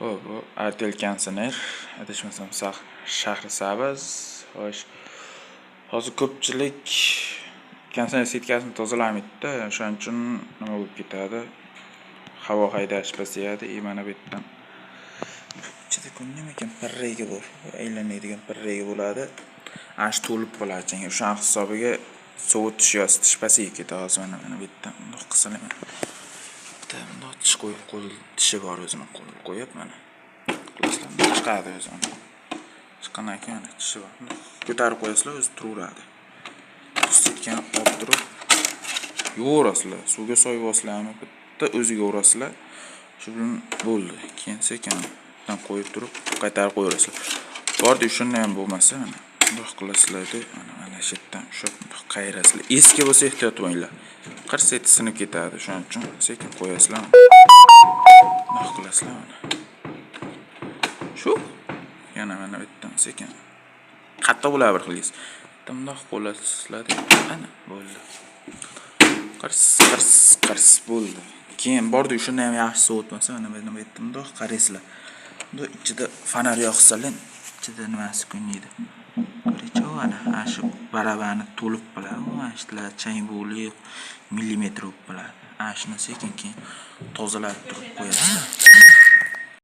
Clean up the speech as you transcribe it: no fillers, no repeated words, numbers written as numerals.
Bu Artel Kansener, adashmasam Shahrisabz. Xo'sh, hozir ko'pchilik kansener sitkasini tozalamaydi-da, o'shaning uchun nima bo'lib ketadi? Havo haydash pasayadi. Mana bu yerdan ichida nima ekan, parragi bor. Aylanadigan parragi bo'ladi. Ash to'lib qoladi. O'sha hisobiga sovutish yositish pasayib ketadi. Hozir mana bu yerdan bundoq qilsam, bundoq tish qo'yib qo'l tishi bor o'zini qo'yib mana. Qulasizlar, chiqadi o'zini. Chiqqandan keyin mana tishi bor. Ko'tarib qo'yasizlar, o'zi turaveradi. Sitkani olib turib yo'rasizlar. Suvga so'yib olasizlarmi? Bitta o'ziga urasizlar. Shu bilan bo'ldi. Keyin sekindan qo'yib turib qaytarib qo'yasizlar. Bordi, shunday ham bo'lmasa, mana bundoq qilasizlar-da, mana shu yerdan ushlab bundoq qayrasizlar. Eski bo'lsa ehtiyot bo'linglar. Qirseti sinib ketadi. Shuning uchun sekin qo'yasizlar. Bundoq qilasizlar mana. Shu yana mana bu yerdan sekin qattiq bo'ladi bir qilingiz. Bundoq qo'lasizlar, ana bo'ldi. Qirs bo'ldi. Keyin bordi, shunday ham yaxshi sovutmasa, mana bu yerdan bundoq qaraysizlar. Bundoq ichida fonar yoqsalar, ichida nimasi ko'naydi. Ana shu barabani to'lib qoladi. Mana shular chang bo'lib millimetr bo'lib qoladi. Shuni sekin keyin tozalab turib qo'yasizlar.